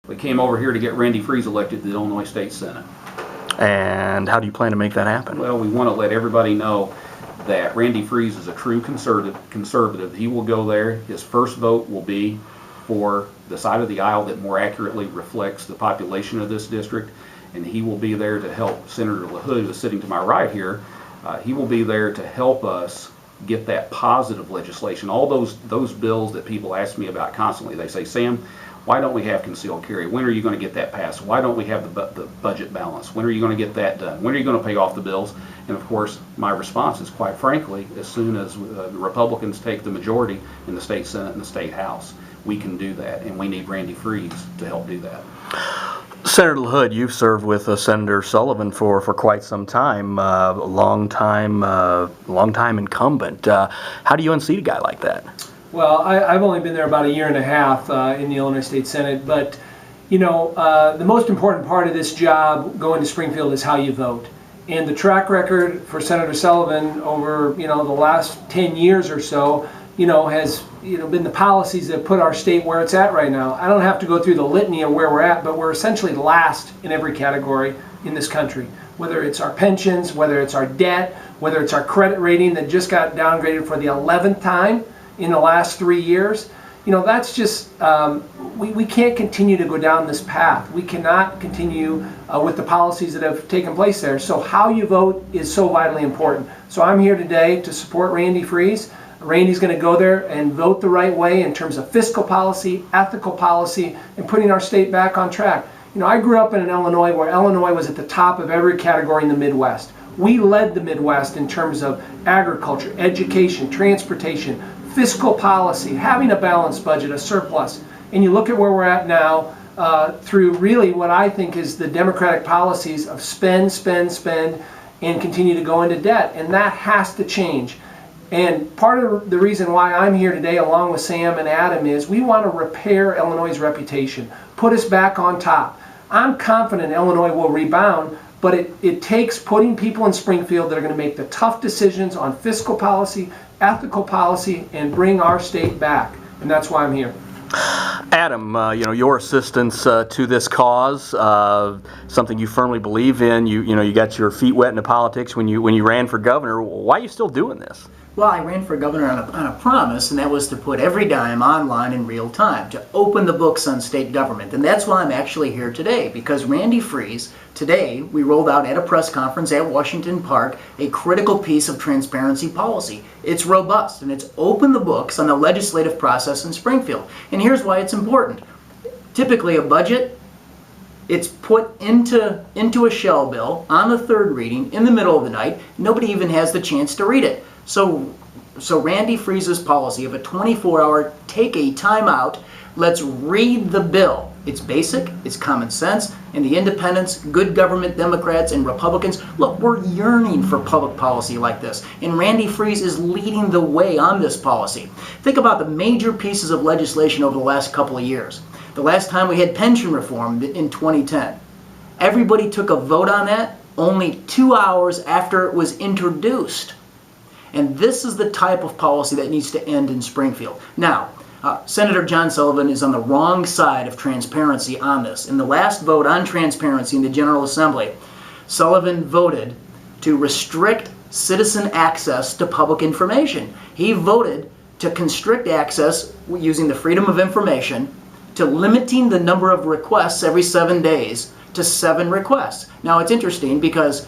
We came over here to get Randy Freese elected to the Illinois State Senate. And how do you plan to make that happen? Well, we want to let everybody know that Randy Freese is a true conservative. He will go there. His first vote will be for the side of the aisle that more accurately reflects the population of this district, and he will be there to help Senator LaHood, who is sitting to my right here. He will be there to help us get that positive legislation. All those bills that people ask me about constantly. They say, Sam, why don't we have concealed carry? When are you going to get that passed? Why don't we have the budget balance? When are you going to get that done? When are you going to pay off the bills? And of course, my response is, quite frankly, as soon as the Republicans take the majority in the state Senate and the state House, we can do that, and we need Randy Freese to help do that. Senator LaHood, you've served with Senator Sullivan for quite some time, long time incumbent. How do you unseat a guy like that? Well, I've only been there about a year and a half in the Illinois State Senate, but the most important part of this job going to Springfield is how you vote. And the track record for Senator Sullivan over the last 10 years or so, has been the policies that put our state where it's at right now. I don't have to go through the litany of where we're at, but we're essentially last in every category in this country. Whether it's our pensions, whether it's our debt, whether it's our credit rating that just got downgraded for the 11th time in the last 3 years. That's just, we can't continue to go down this path. We cannot continue with the policies that have taken place there. So how you vote is so vitally important. So I'm here today to support Randy Freese. Randy's going to go there and vote the right way in terms of fiscal policy, ethical policy, and putting our state back on track. I grew up in Illinois where Illinois was at the top of every category in the Midwest. We led the Midwest in terms of agriculture, education, transportation, fiscal policy, having a balanced budget, a surplus. And you look at where we're at now through really what I think is the Democratic policies of spend, spend, spend, and continue to go into debt. And that has to change. And part of the reason why I'm here today along with Sam and Adam is we want to repair Illinois' reputation, put us back on top. I'm confident Illinois will rebound, but it takes putting people in Springfield that are going to make the tough decisions on fiscal policy, ethical policy, and bring our state back. And that's why I'm here. Adam, your assistance to this cause, something you firmly believe in. You got your feet wet into politics when you ran for governor. Why are you still doing this? Well, I ran for governor on a promise, and that was to put every dime online in real time, to open the books on state government. And that's why I'm actually here today, because Randy Freese, today, we rolled out at a press conference at Washington Park a critical piece of transparency policy. It's robust, and it's opened the books on the legislative process in Springfield. And here's why it's important. Typically, a budget, it's put into a shell bill on the third reading in the middle of the night. Nobody even has the chance to read it. So Randy Freese's policy of a 24-hour take a time out, let's read the bill. It's basic, it's common sense, and the independents, good government Democrats, and Republicans, look, we're yearning for public policy like this, and Randy Freese is leading the way on this policy. Think about the major pieces of legislation over the last couple of years. The last time we had pension reform in 2010. Everybody took a vote on that only 2 hours after it was introduced. And this is the type of policy that needs to end in Springfield. Now, Senator John Sullivan is on the wrong side of transparency on this. In the last vote on transparency in the General Assembly, Sullivan voted to restrict citizen access to public information. He voted to constrict access using the Freedom of Information to limiting the number of requests every 7 days to 7 requests. Now, it's interesting because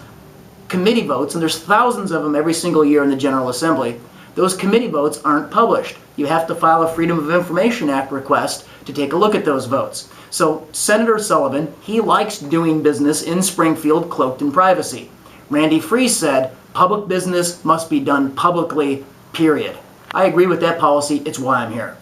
committee votes, and there's thousands of them every single year in the General Assembly, those committee votes aren't published. You have to file a Freedom of Information Act request to take a look at those votes. So Senator Sullivan, he likes doing business in Springfield cloaked in privacy. Randy Freese said, public business must be done publicly, period. I agree with that policy. It's why I'm here.